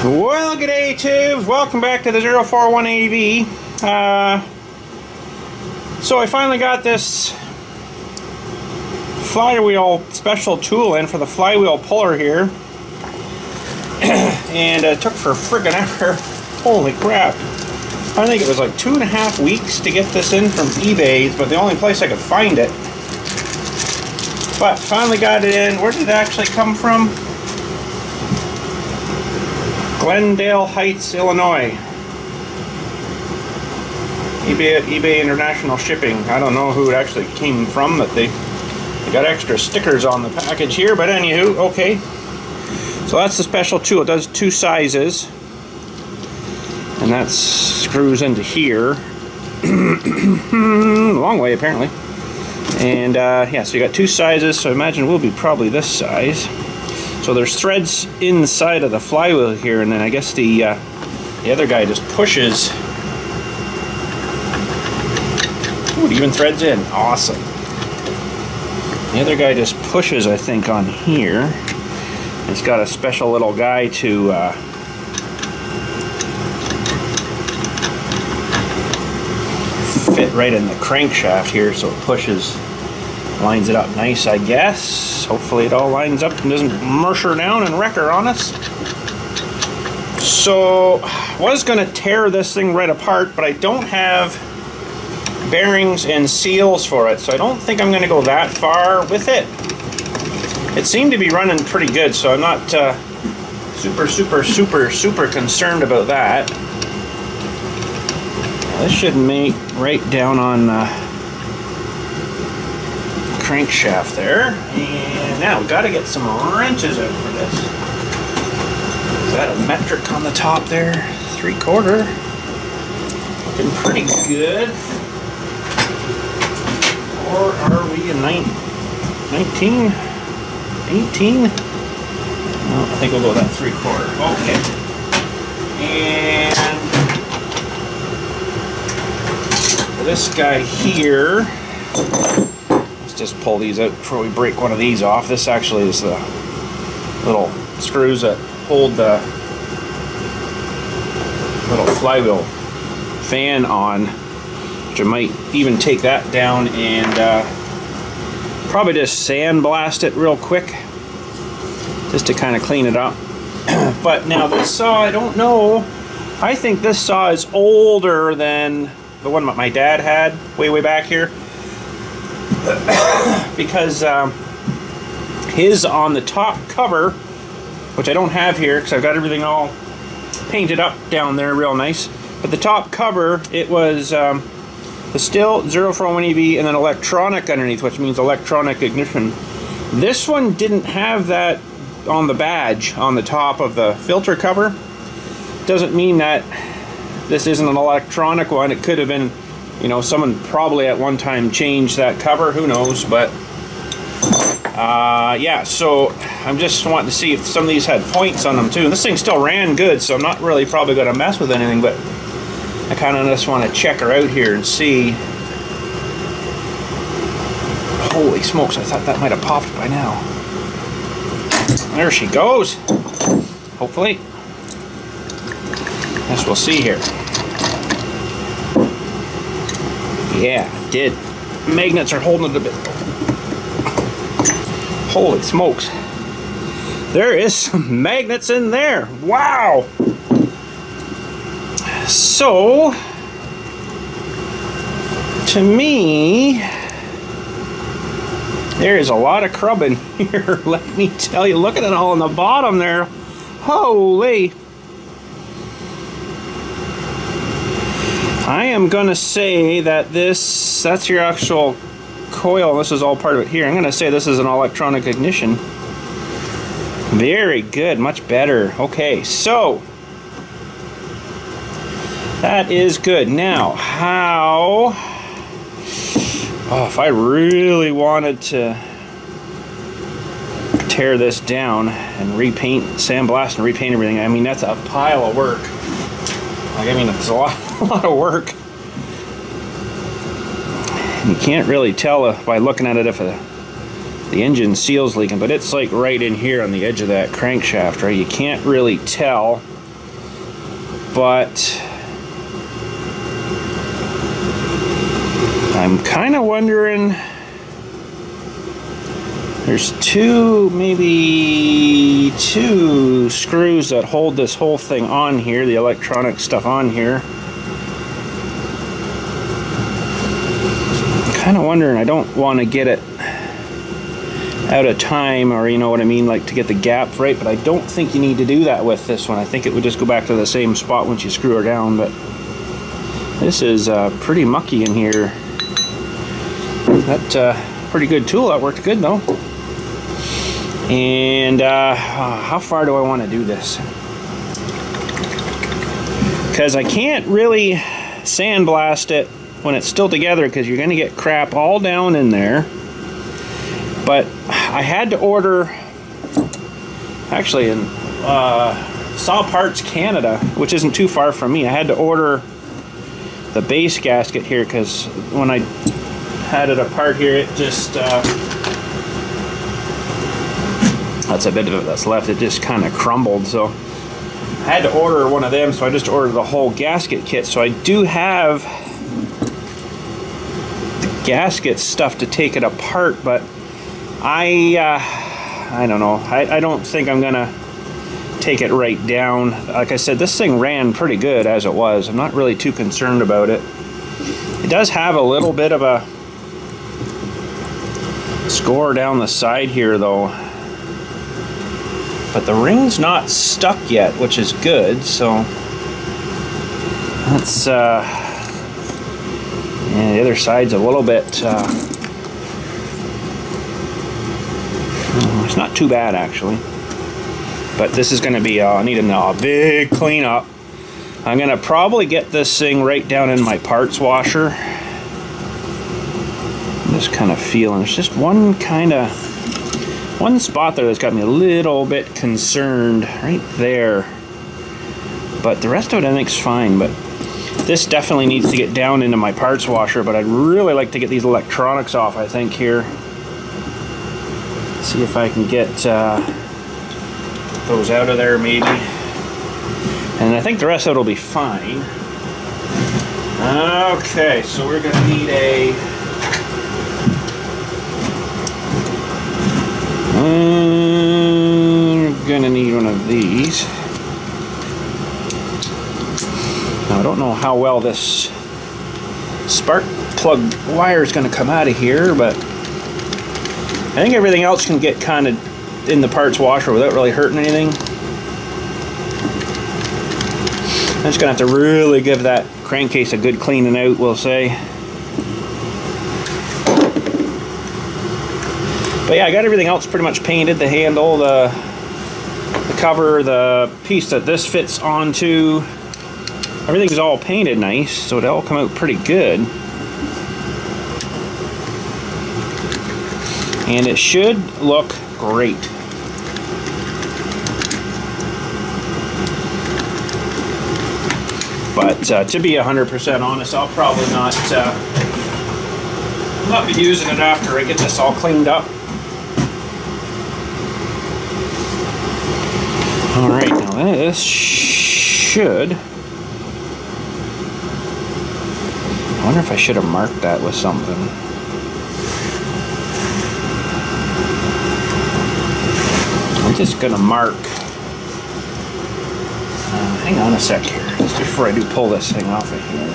Well, g'day tubes, welcome back to the 041 AV. So I finally got this flywheel special tool in for the flywheel puller here. And it took for friggin' ever. Holy crap. I think it was like 2.5 weeks to get this in from eBay, but the only place I could find it. But finally got it in. Where did it actually come from? Glendale Heights, Illinois. eBay International Shipping. I don't know who it actually came from, but they got extra stickers on the package here, but anywho, okay. So that's the special tool. It does 2 sizes. And that screws into here. Long way, apparently. And yeah, so you got 2 sizes, so I imagine it will be probably this size. So there's threads inside of the flywheel here, and then I guess the other guy just pushes. Ooh, it even threads in. Awesome. The other guy just pushes, I think, on here. It's got a special little guy to fit right in the crankshaft here, so it pushes, lines it up nice, I guess. Hopefully it all lines up and doesn't mush her down and wreck her on us. So I was going to tear this thing right apart, but I don't have bearings and seals for it, so I don't think I'm going to go that far with it. It seemed to be running pretty good, so I'm not super concerned about that. This should mate right down on crankshaft there. And now we've got to get some wrenches out for this. Is that a metric on the top there? 3/4. Looking pretty good. Or are we in 19? 18? No, I think we'll go with that 3/4. Okay. And this guy here, let's just pull these out before we break one of these off. This actually is the little screws that hold the little flywheel fan on, which I might even take that down and probably just sandblast it real quick just to kind of clean it up. But now this saw, I don't know, I think this saw is older than the one that my dad had way back here, because his on the top cover, which I don't have here because I've got everything all painted up down there real nice, but the top cover, it was the STIHL 041 EV and then electronic underneath, which means electronic ignition. This one didn't have that on the badge on the top of the filter cover. Doesn't mean that this isn't an electronic one. It could have been, you know, someone probably at one time changed that cover, who knows, but yeah, so I'm just wanting to see if some of these had points on them too. And this thing still ran good, so I'm not really probably going to mess with anything, but I kind of just want to check her out here and see. Holy smokes, I thought that might have popped by now. There she goes. Hopefully. Guess we'll see here. Yeah, it did. Magnets are holding it a bit. Holy smokes. There is some magnets in there. Wow. So, to me, there is a lot of crud in here. Let me tell you, look at it all on the bottom there. Holy. I am going to say that that's your actual coil. This is all part of it here. I'm going to say this is an electronic ignition. Very good, much better. Okay, so that is good. Now, how... Oh, if I really wanted to tear this down and repaint, sandblast and repaint everything, I mean, that's a pile of work. Like, I mean, it's a lot of work. You can't really tell by looking at it if the engine seal's leaking, but it's like right in here on the edge of that crankshaft, right? You can't really tell. but I'm kind of wondering, there's maybe two screws that hold this whole thing on here, the electronic stuff on here. I'm kind of wondering, I don't want to get it out of time, or you know what I mean, like to get the gap right, but I don't think you need to do that with this one. I think it would just go back to the same spot once you screw her down, but this is pretty mucky in here. That pretty good tool. That worked good though. And how far do I want to do this? Because I can't really sandblast it when it's still together, because you're going to get crap all down in there. But I had to order, actually in Saw Parts Canada, which isn't too far from me, I had to order the base gasket here, because when I had it apart here, it just that's a bit of it that's left. It just kind of crumbled, so I had to order one of them. So I just ordered the whole gasket kit. So I do have the gasket stuff to take it apart, but I don't know. I don't think I'm gonna take it right down. Like I said, this thing ran pretty good as it was. I'm not really too concerned about it. It does have a little bit of a score down the side here though, but the ring's not stuck yet, which is good. So that's yeah, the other side's a little bit it's not too bad actually, but this is going to be needing a big cleanup. I'm going to probably get this thing right down in my parts washer. Just kind of feeling, there's just one spot there that's got me a little bit concerned right there, but the rest of it I think's fine. But this definitely needs to get down into my parts washer, but I'd really like to get these electronics off, I think, here. See if I can get those out of there maybe, and I think the rest of it will be fine. Okay, so we're gonna need we're gonna need one of these. Now I don't know how well this spark plug wire is gonna come out of here, but I think everything else can get kind of in the parts washer without really hurting anything. I'm just gonna have to really give that crankcase a good cleaning out, we'll say. But yeah, I got everything else pretty much painted. The handle, the cover, the piece that this fits onto. Everything's all painted nice, so it'll all come out pretty good. And it should look great. But to be 100% honest, I'll probably not be using it after I get this all cleaned up. Alright, now this should... I wonder if I should have marked that with something. I'm just gonna mark... hang on a sec here, just before I do pull this thing off of here.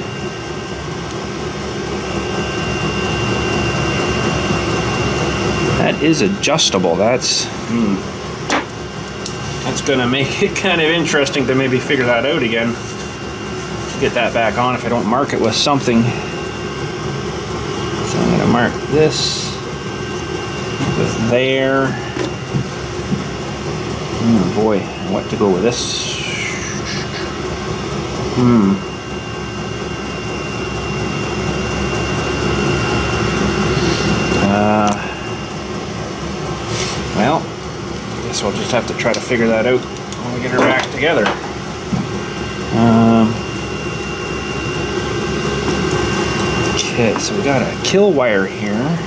That is adjustable. That's gonna make it kind of interesting to maybe figure that out again. Get that back on if I don't mark it with something. So I'm gonna mark this with there. Oh boy, what to go with this? Well, I guess we'll just have to try to figure that out when we get her back together. Okay, so we got a kill wire here.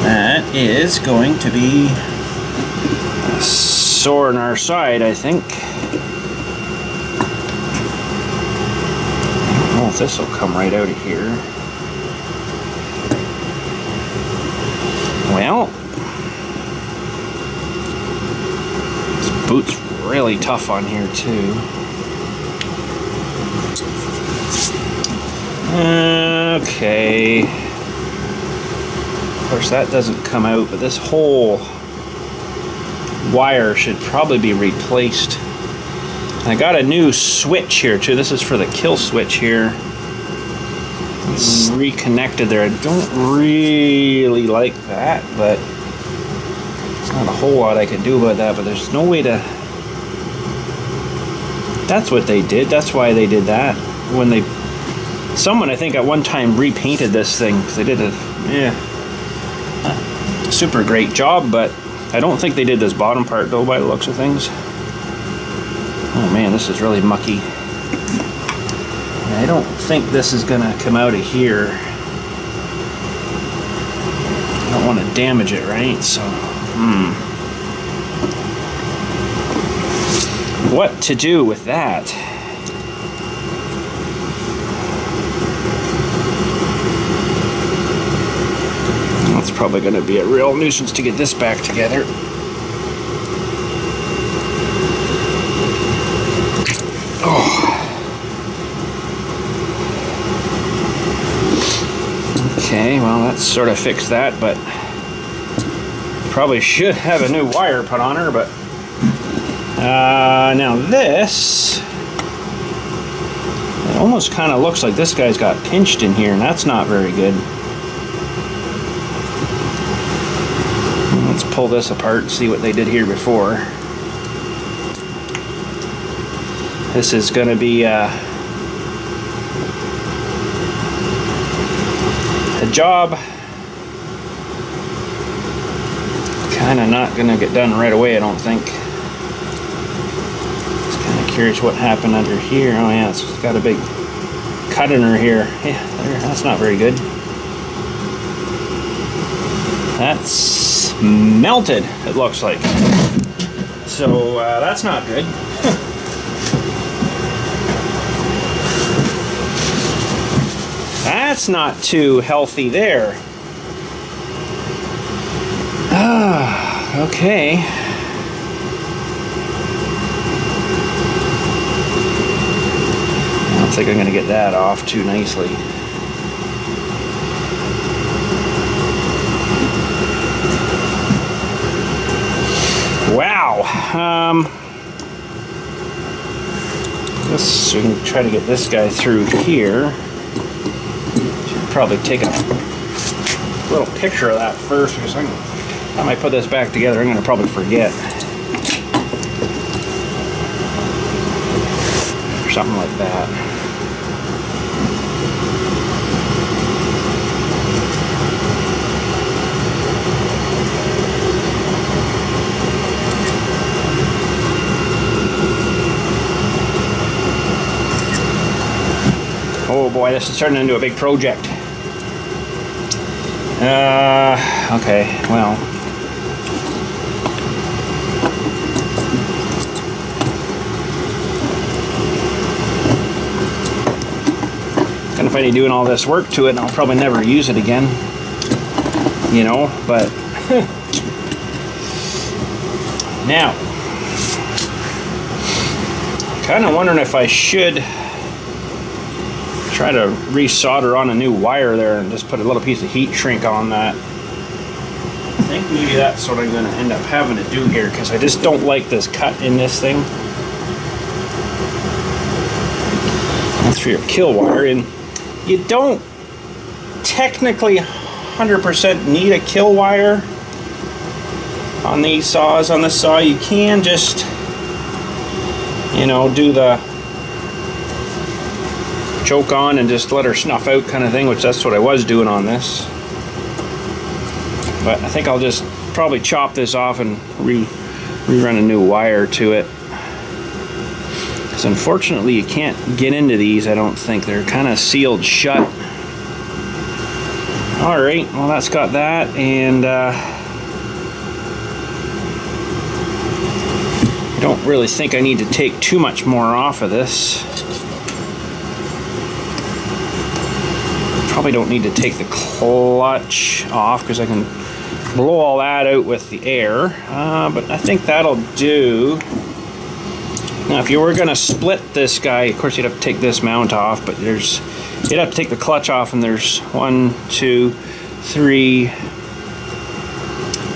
That is going to be a sore on our side, I think. I don't know if this will come right out of here. Well, this boot's really tough on here too. Okay. Of course that doesn't come out, but this whole wire should probably be replaced. I got a new switch here too. This is for the kill switch here. It's reconnected there. I don't really like that, but there's not a whole lot I can do about that, but there's no way to... That's what they did. That's why they did that. When they... Someone, I think, at one time repainted this thing, because they did a super great job, but I don't think they did this bottom part, though, by the looks of things. Oh man, this is really mucky. I don't think this is gonna come out of here. I don't want to damage it, right? So, what to do with that? It's probably gonna be a real nuisance to get this back together. Oh. Okay, well, that's sort of fixed that, but probably should have a new wire put on her, but now this, it almost kind of looks like this guy's got pinched in here, and that's not very good. Let's pull this apart and see what they did here before. This is going to be a job kind of not going to get done right away, I don't think. Just kind of curious what happened under here. Oh yeah, it's got a big cut in her here. Yeah, there, that's not very good. That's melted, it looks like. So that's not good. That's not too healthy there. Okay. I don't think I'm going to get that off too nicely. Wow. We can try to get this guy through here. Probably take a little picture of that first, because I might put this back together. I'm going to probably forget. Or something like that. Oh boy, this is turning into a big project. Okay, well. Kind of funny doing all this work to it, and I'll probably never use it again. You know, but now, kind of wondering if I should try to resolder on a new wire there and just put a little piece of heat shrink on that. I think maybe that's what I'm going to end up having to do here, because I just don't like this cut in this thing. That's for your kill wire, and you don't technically 100% need a kill wire on these saws. On this saw, you can just, you know, do the choke on and just let her snuff out kind of thing, which that's what I was doing on this. But I think I'll just probably chop this off and rerun a new wire to it. Because unfortunately you can't get into these, I don't think. They're kind of sealed shut. Alright, well that's got that, and don't really think I need to take too much more off of this. Probably don't need to take the clutch off because I can blow all that out with the air, but I think that'll do. Now if you were going to split this guy, of course you'd have to take this mount off, but you'd have to take the clutch off, and there's 1, 2, 3,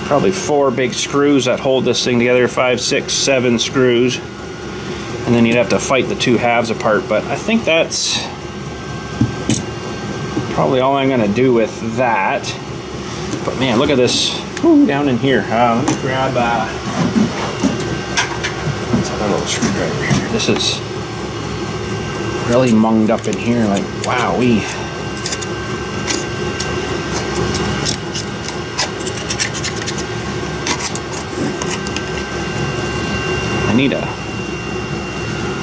probably 4 big screws that hold this thing together, 5, 6, 7 screws, and then you'd have to fight the 2 halves apart. But I think that's probably all I'm going to do with that. But man, look at this. Ooh, down in here. Let me grab what's that little screwdriver here? This is really munged up in here, like wowee. I need a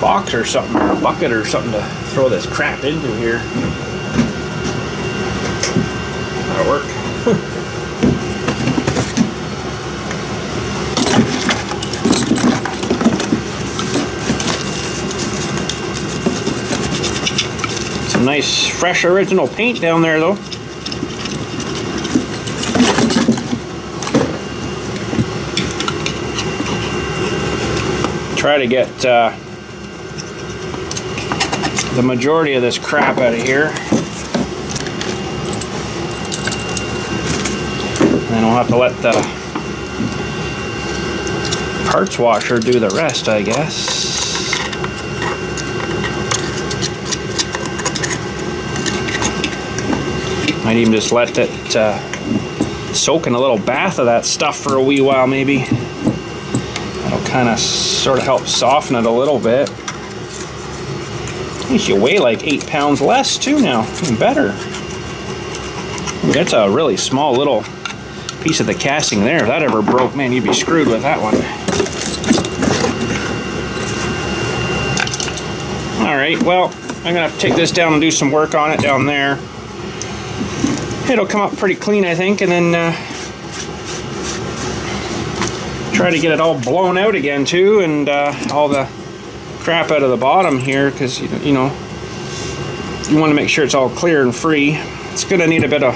box or something, or a bucket or something to throw this crap into here. That'll work. Some nice, fresh, original paint down there, though. Try to get the majority of this crap out of here. And then we'll have to let the parts washer do the rest, I guess. Might even just let it soak in a little bath of that stuff for a wee while, maybe. That'll kind of sort of help soften it a little bit. At least you weigh like 8 pounds less too now. Even better. That's a really small little piece of the casting there. If that ever broke, man, you'd be screwed with that one. Alright, well, I'm gonna have to take this down and do some work on it down there. It'll come up pretty clean, I think, and then try to get it all blown out again too, and all the crap out of the bottom here, because you know, you want to make sure it's all clear and free. It's gonna need a bit of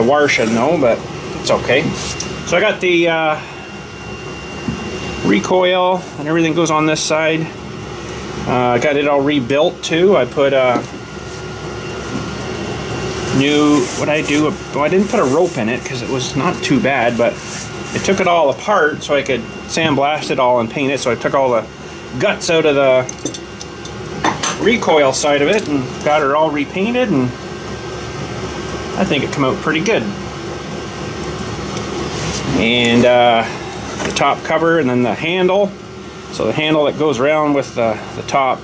washing though, but it's okay. So I got the recoil and everything goes on this side. I got it all rebuilt too. I put new, what I do, well, I didn't put a rope in it because it was not too bad, but I took it all apart so I could sandblast it all and paint it. So I took all the guts out of the recoil side of it and got it all repainted, and I think it came out pretty good. And the top cover, and then the handle. So the handle that goes around with the top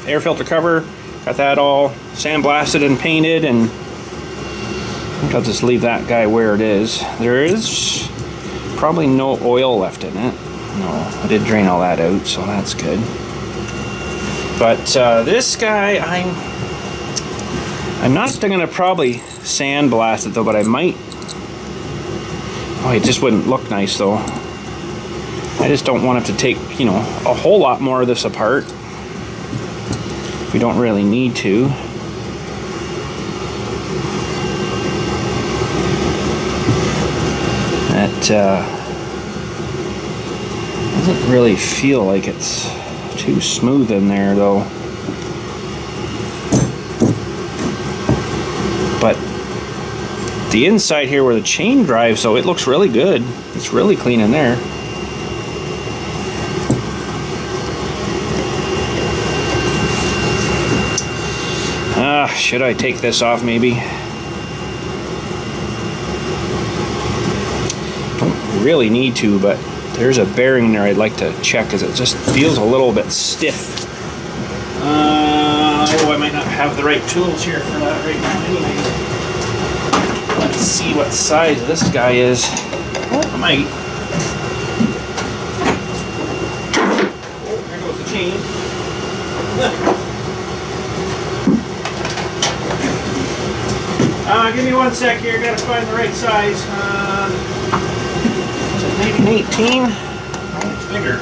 air filter cover, got that all sandblasted and painted, and I think I'll just leave that guy where it is. There is probably no oil left in it. No, I did drain all that out, so that's good. But this guy, I'm not going to probably sandblast it though, but I might. Oh, it just wouldn't look nice though. I just don't want it to take, you know, a whole lot more of this apart. We don't really need to. That doesn't really feel like it's too smooth in there though. But the inside here where the chain drives, so it looks really good. It's really clean in there. Should I take this off maybe? Don't really need to, but there's a bearing there I'd like to check because it just feels a little bit stiff. Oh, I might not have the right tools here for that right now anyway. Let's see what size this guy is. Oh, I might. Oh, there goes the chain. Give me 1 sec here, gotta find the right size. Is it maybe an 18? Oh, it's bigger.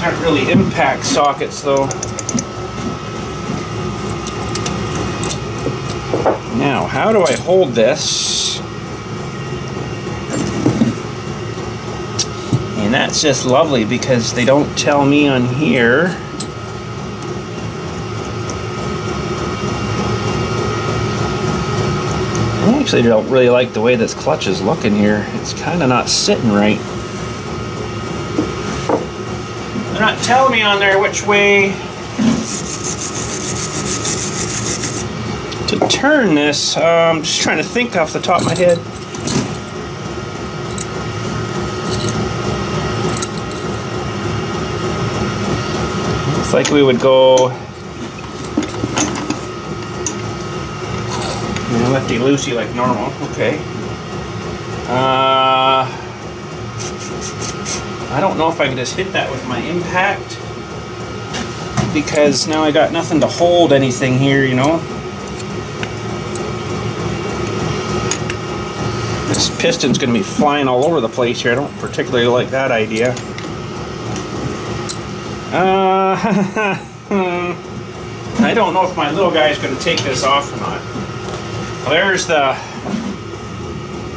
aren't really impact sockets though. Now, how do I hold this? And that's just lovely because they don't tell me on here. I actually don't really like the way this clutch is looking here. It's kind of not sitting right. They're not telling me on there which way to turn this. I'm just trying to think off the top of my head. Looks like we would go lefty loosey like normal. Okay. I don't know if I can just hit that with my impact, because now I got nothing to hold anything here, you know. This piston's going to be flying all over the place here. I don't particularly like that idea. I don't know if my little guy is going to take this off or not. There's the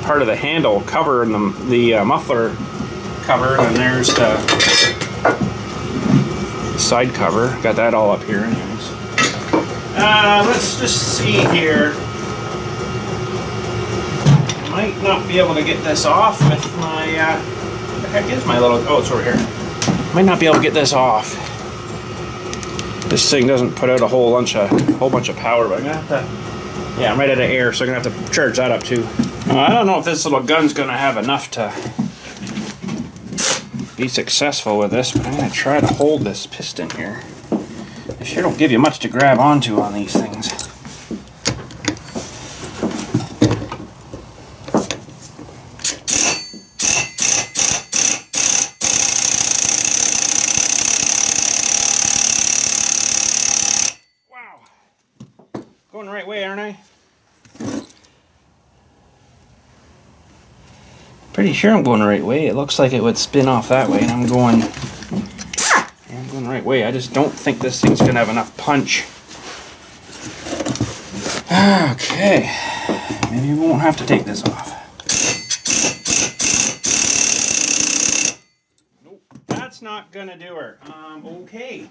part of the handle cover and the muffler cover, and there's the side cover. Got that all up here anyways. Let's just see here. I might not be able to get this off with my, what the heck is my little, oh, it's over here. Might not be able to get this off. This thing doesn't put out a whole bunch of power, but I'm gonna have to, yeah, I'm right out of air, so I'm gonna have to charge that up too. I don't know if this little gun's gonna have enough to be successful with this, but I'm gonna try to hold this piston here. They sure don't give you much to grab onto on these things. Wow, going the right way, aren't I? Pretty sure I'm going the right way. It looks like it would spin off that way, and I'm going the right way. I just don't think this thing's gonna have enough punch. Okay, maybe we won't have to take this off. Nope, that's not gonna do her. Okay.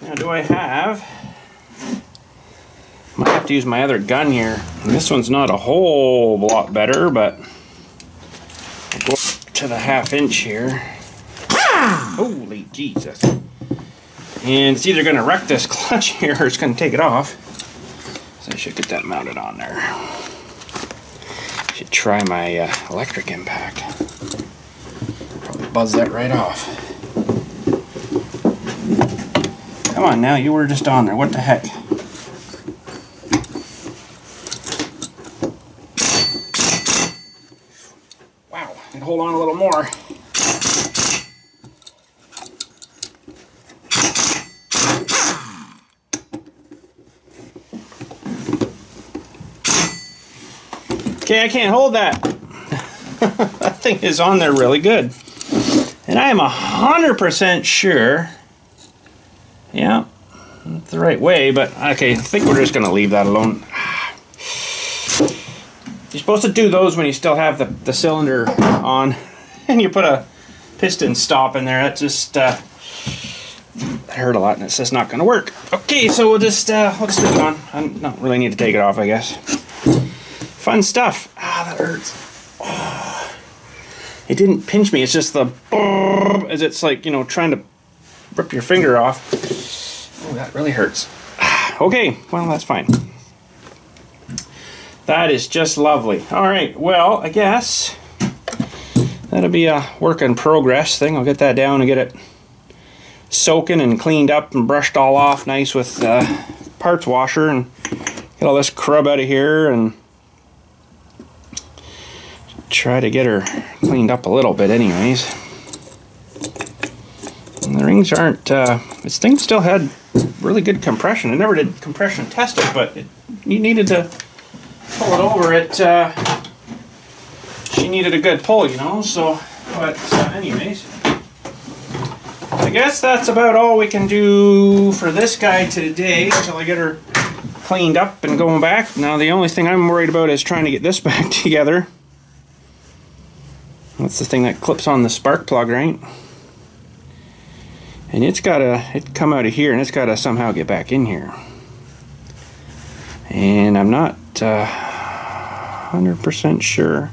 Now, do I have? Might have to use my other gun here. This one's not a whole lot better, but go up to the 1/2 inch here. Holy Jesus. And it's either going to wreck this clutch here or it's going to take it off. So I should get that mounted on there. Should try my electric impact. Probably buzz that right off. Come on now, you were just on there. What the heck? Wow, I can hold on a little more. Okay, I can't hold that. That thing is on there really good. And I am 100% sure, yeah, that's the right way, but okay, I think we're just gonna leave that alone. You're supposed to do those when you still have the cylinder on, and you put a piston stop in there. That just that hurt a lot, and it's just not gonna work. Okay, so we'll just leave it on. I don't really need to take it off, I guess. Fun stuff. Ah, that hurts. Oh. It didn't pinch me. It's just the as it's like, you know, trying to rip your finger off. Oh, that really hurts. Okay, well, that's fine. That is just lovely. All right, well, I guess that'll be a work in progress thing. I'll get that down and get it soaking and cleaned up and brushed all off nice with parts washer, and get all this crud out of here and try to get her cleaned up a little bit anyways. And the rings aren't, this thing still had really good compression. I never did compression test it, but you needed to pull it over it. She needed a good pull, you know, so, but anyways. I guess that's about all we can do for this guy today until I get her cleaned up and going back. Now the only thing I'm worried about is trying to get this back together. That's the thing that clips on the spark plug, right? And it's come out of here and it's gotta somehow get back in here. And I'm not 100% sure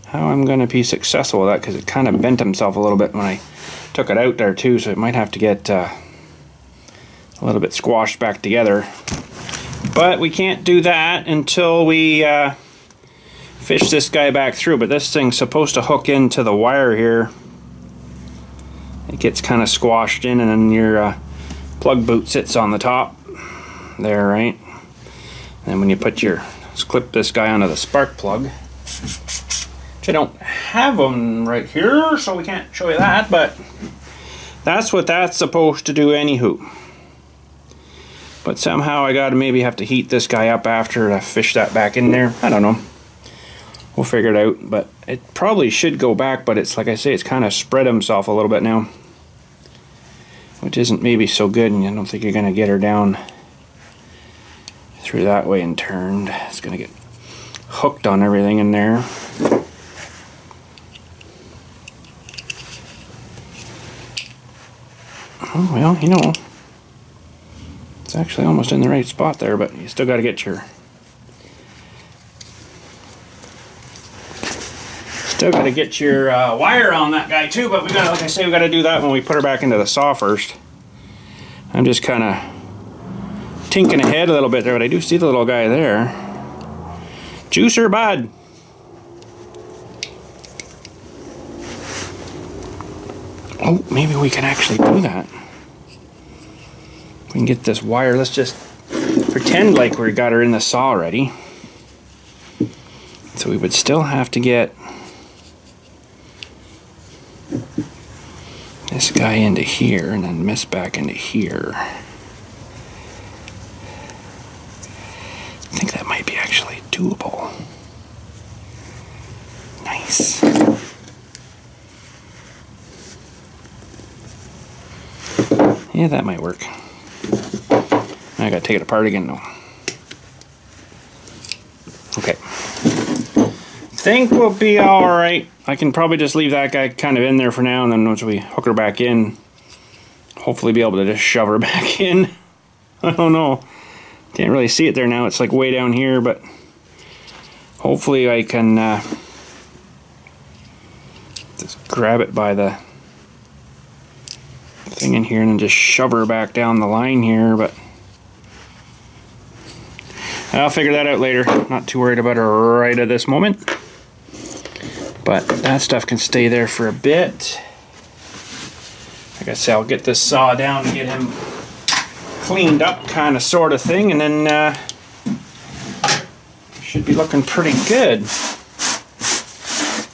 how I'm gonna be successful with that, because it kind of bent himself a little bit when I took it out there too, so it might have to get a little bit squashed back together. But we can't do that until we fish this guy back through. But this thing's supposed to hook into the wire here. It gets kind of squashed in, and then your plug boot sits on the top there, right? And then when you put clip this guy onto the spark plug, which I don't have them right here, so we can't show you that, but that's what that's supposed to do anywho. But somehow I gotta maybe have to heat this guy up after to fish that back in there. I don't know. We'll figure it out, but it probably should go back, but it's like I say, it's kind of spread himself a little bit now, which isn't maybe so good, and I don't think you're gonna get her down through that way and turned. It's gonna get hooked on everything in there. Oh, well, you know, it's actually almost in the right spot there, but you still got to get your wire on that guy too. But we got, like I say, we got to do that when we put her back into the saw first. I'm just kind of tinking ahead a little bit there, but I do see the little guy there. Juicer, bud. Oh, maybe we can actually do that. We can get this wire. Let's just pretend like we got her in the saw already. So we would still have to get this guy into here and then miss back into here. I think that might be actually doable. Nice. Yeah, that might work. I gotta take it apart again though. Okay. Think we'll be alright. I can probably just leave that guy kind of in there for now, and then once we hook her back in, hopefully be able to just shove her back in. I don't know. Can't really see it there now. It's like way down here, but hopefully I can just grab it by the thing in here and then just shove her back down the line here, but I'll figure that out later. Not too worried about her right at this moment, but that stuff can stay there for a bit. Like I said, I'll get this saw down and get him cleaned up, kind of sort of thing, and then should be looking pretty good.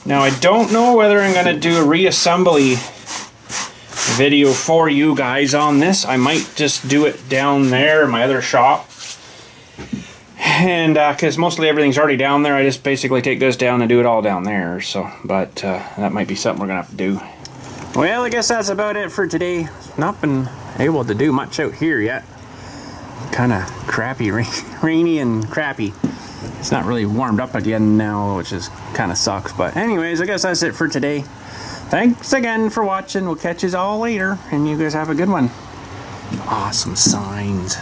Now I don't know whether I'm going to do a reassembly video for you guys on this. I might just do it down there in my other shop, and because mostly everything's already down there, I just basically take this down and do it all down there. So, but that might be something we're gonna have to do. Well, I guess that's about it for today. Not been able to do much out here yet. Kind of crappy, rainy and crappy. It's not really warmed up again now, which is kind of sucks. But anyways, I guess that's it for today. Thanks again for watching. We'll catch you all later, and you guys have a good one. Awesome signs.